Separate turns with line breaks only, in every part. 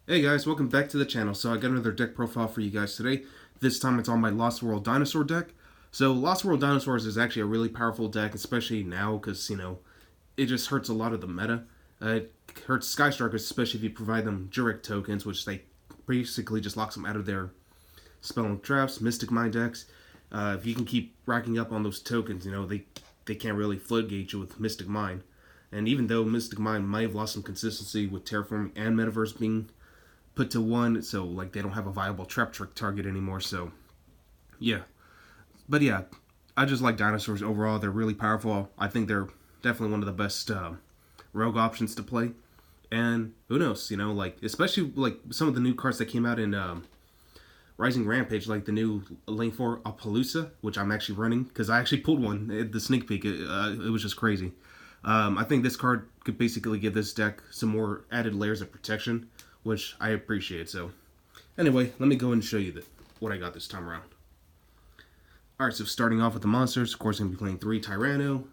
Hey guys, welcome back to the channel. So I got another deck profile for you guys today. This time it's on my Lost World Dinosaur deck. So Lost World Dinosaurs is actually a really powerful deck, especially now because, it just hurts a lot of the meta. It hurts Skystrikers, especially if you provide them Jurek tokens, which they basically just locks them out of their Spell and Traps, Mystic Mine decks. If you can keep racking up on those tokens, they can't really floodgate you with Mystic Mine. And even though Mystic Mine might have lost some consistency with Terraforming and Metaverse being put to one, so like they don't have a viable trap trick target anymore. So yeah, but yeah, I just like dinosaurs overall. They're really powerful. I think they're definitely one of the best rogue options to play. And who knows, like especially like some of the new cards that came out in Rising Rampage, like the new Lane 4 Apollousa, which I'm actually running because I actually pulled one at the sneak peek. It was just crazy. I think this card could basically give this deck some more added layers of protection, which I appreciate. So anyway, let me go and show you what I got this time around. Alright, so starting off with the monsters, of course I'm going to be playing 3 Tyranno,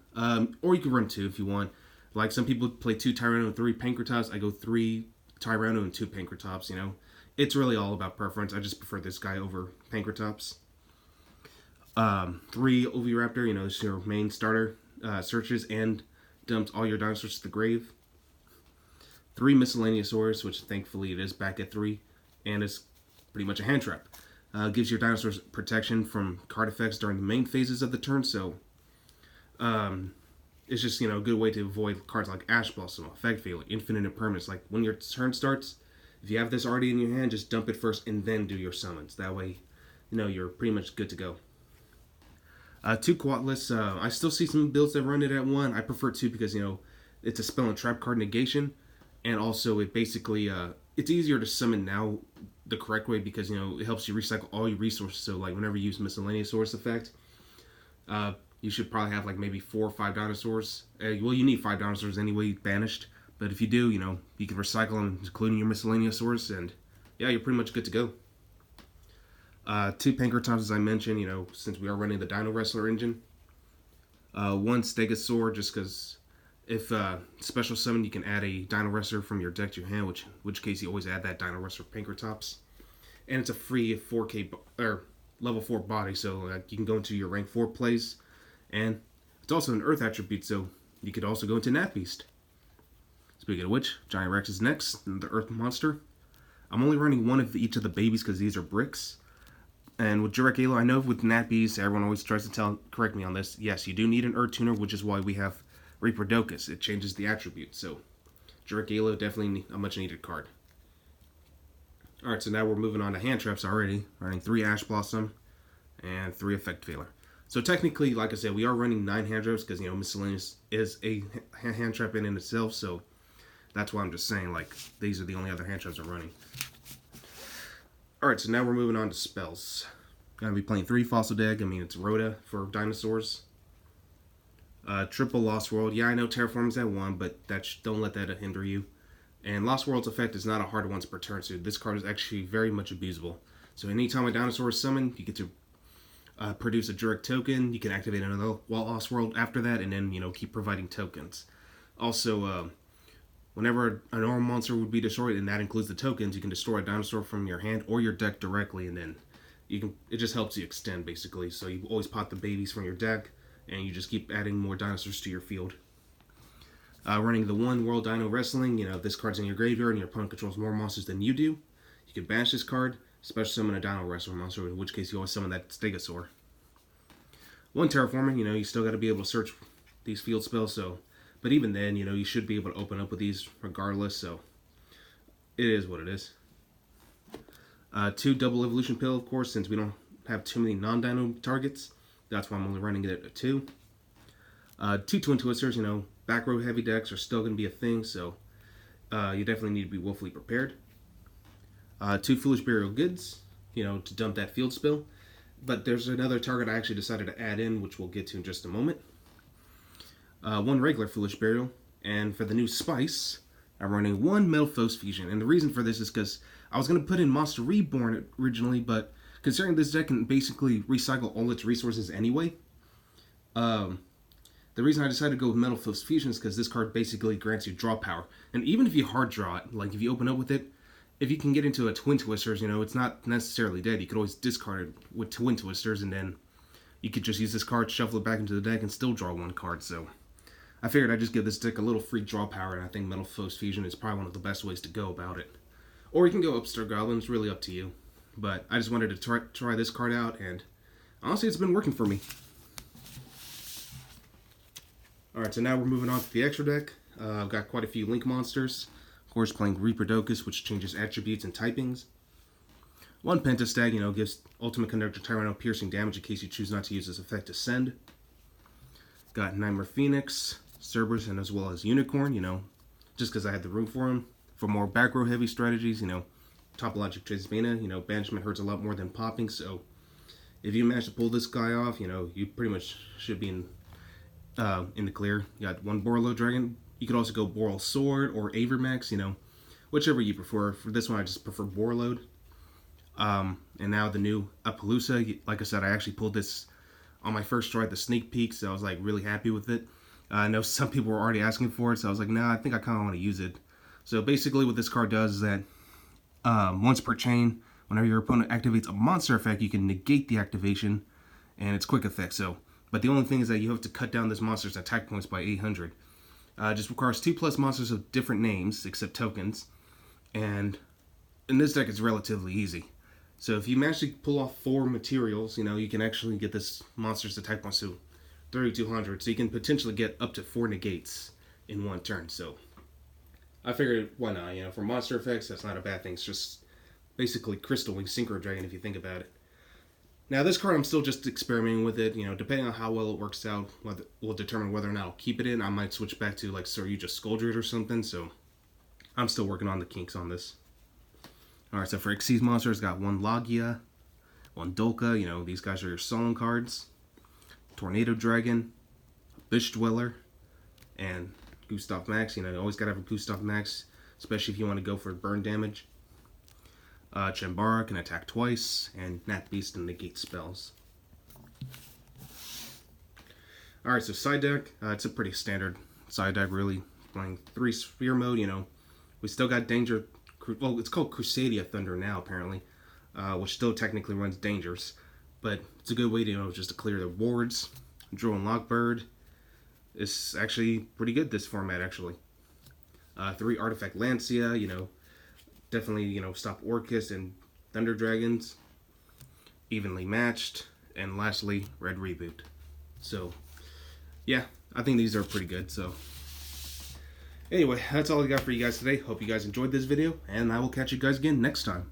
or you can run 2 if you want. Like some people play 2 Tyranno and 3 Pankratops, I go 3 Tyranno and 2 Pankratops, It's really all about preference. I just prefer this guy over Pankratops. 3 Oviraptor, this is your main starter, searches and dumps all your dinosaurs to the grave. 3 Miscellaneousaurs, which thankfully it is back at 3, and it's pretty much a hand trap. Gives your dinosaurs protection from card effects during the main phases of the turn, so it's just, a good way to avoid cards like Ash Blossom, Effect Failure, Infinite Impermanence. Like, when your turn starts, if you have this already in your hand, just dump it first and then do your summons. That way, you're pretty much good to go. 2 Quatless, I still see some builds that run it at 1. I prefer 2 because, it's a spell and trap card negation, and also it basically it's easier to summon now the correct way because it helps you recycle all your resources. So like whenever you use miscellaneous source effect, you should probably have like maybe 4 or 5 dinosaurs. Well, you need 5 dinosaurs anyway banished, but if you do, you can recycle them, including your miscellaneous source, and yeah, you're pretty much good to go. 2 Pankratops, as I mentioned, since we are running the Dino Wrestler engine. 1 Stegosaur, just because if special summon, you can add a Dino Wrestler from your deck to your hand, which case you always add that Dino Wrestler Pankratops. And it's a free 4K or level 4 body, so you can go into your rank 4 plays, and it's also an Earth attribute, so you could also go into Nat Beast. Speaking of which, Giant Rex is next, the Earth monster. I'm only running 1 of each of the babies because these are bricks. And with Jurek Halo, I know with Nat Beast, everyone always tries to correct me on this. Yes, you do need an Earth tuner, which is why we have Reaperdocus. It changes the attribute, so Jurek Halo definitely a much needed card. Alright, so now we're moving on to hand traps already. Running 3 Ash Blossom and 3 Effect Failure. So technically, like I said, we are running 9 hand traps because, Miscellaneous is a hand trap in itself, so that's why I'm just saying, like, these are the only other hand traps I'm running. Alright, so now we're moving on to spells. Gonna be playing 3 Fossil Deck. It's Rhoda for dinosaurs. Triple Lost World. Yeah, I know Terraforming's at 1, but don't let that hinder you. And Lost World's effect is not a hard once per turn, so this card is actually very much abusable. So anytime a dinosaur is summoned, you get to produce a Jurek token. You can activate another Lost World after that, and then, keep providing tokens. Also, whenever a normal monster would be destroyed, and that includes the tokens, you can destroy a dinosaur from your hand or your deck directly, and then it just helps you extend, basically. So you always pot the babies from your deck, and you just keep adding more dinosaurs to your field. Running the 1 World Dino Wrestling, this card's in your graveyard and your opponent controls more monsters than you do. You can banish this card, special summon a Dino Wrestler monster, in which case you always summon that Stegosaur. 1 Terraforming, you still got to be able to search these field spells, but even then, you should be able to open up with these regardless, so it is what it is. 2 Double Evolution Pill, of course, since we don't have too many non-dino targets. That's why I'm only running it at 2. 2 Twin Twisters, back row heavy decks are still going to be a thing, so you definitely need to be woefully prepared. 2 Foolish Burial Goods, to dump that field spell. But there's another target I actually decided to add in, which we'll get to in just a moment. 1 regular Foolish Burial, and for the new Spice, I'm running 1 Metalphos Fusion. And the reason for this is because I was going to put in Monster Reborn originally, but considering this deck can basically recycle all its resources anyway, the reason I decided to go with Metalphos Fusion is because this card basically grants you draw power. And even if you hard draw it, like if you open up with it, if you can get into a Twin Twisters, you know, it's not necessarily dead. You could always discard it with Twin Twisters, and then you could just use this card, shuffle it back into the deck, and still draw one card. So I figured I'd just give this deck a little free draw power, and I think Metal Foes Fusion is probably one of the best ways to go about it. Or you can go Upstart Goblin, it's really up to you. But I just wanted to try this card out, and honestly, it's been working for me. Alright, so now we're moving on to the extra deck. I've got quite a few Link monsters. Of course, playing Reaperdocus, which changes attributes and typings. One Pentastag, you know, gives Ultimate Conductor Tyranno piercing damage in case you choose not to use this effect to send. Got Nightmare Phoenix, Cerberus, and as well as Unicorn, you know, just because I had the room for them. For more back row heavy strategies, you know, Topologic Trisbana, you know, banishment hurts a lot more than popping, so if you manage to pull this guy off, you know, you pretty much should be in the clear. You got one Borlo Dragon. You could also go Boral Sword or Avermax, you know, whichever you prefer. For this one, I just prefer Borload. And now the new Apollousa. Like I said, I actually pulled this on my first try at the sneak peek, so I was like really happy with it. I know some people were already asking for it, so I was like, nah, I think I kind of want to use it. So basically what this card does is that once per chain, whenever your opponent activates a monster effect, you can negate the activation, and it's quick effect. So, but the only thing is that you have to cut down this monster's attack points by 800. Just requires 2+ monsters of different names, except tokens. And in this deck, it's relatively easy. So if you manage to pull off 4 materials, you know, you can actually get this monster's attack points to 3200. So you can potentially get up to 4 negates in one turn. So I figured, why not? You know, for monster effects, that's not a bad thing. It's just basically Crystal Wing Synchro Dragon if you think about it. Now, this card, I'm still just experimenting with it. You know, depending on how well it works out, will determine whether or not I'll keep it in. I might switch back to, like, Saryuja Scoldred or something. So, I'm still working on the kinks on this. Alright, so for Xyz monsters, got one Logia, one Dolka. You know, these guys are your Solemn cards. Tornado Dragon, Bish Dweller, and Gustav Max. You know, you always gotta have a Gustav Max, especially if you want to go for burn damage. Chambara can attack twice, and Nat Beast and negate spells. Alright, so side deck, it's a pretty standard side deck, really. Playing 3 Sphere mode, you know. We still got Danger, well, it's called Crusadia Thunder now, apparently, which still technically runs Dangers. But it's a good way to, you know, just to clear the wards. Drone Lockbird is actually pretty good, this format, actually. 3 Artifact Lancia, you know. Definitely, you know, stop Orcus and Thunder Dragons. Evenly matched. And lastly, Red Reboot. So, yeah, I think these are pretty good. So, anyway, that's all I got for you guys today. Hope you guys enjoyed this video. And I will catch you guys again next time.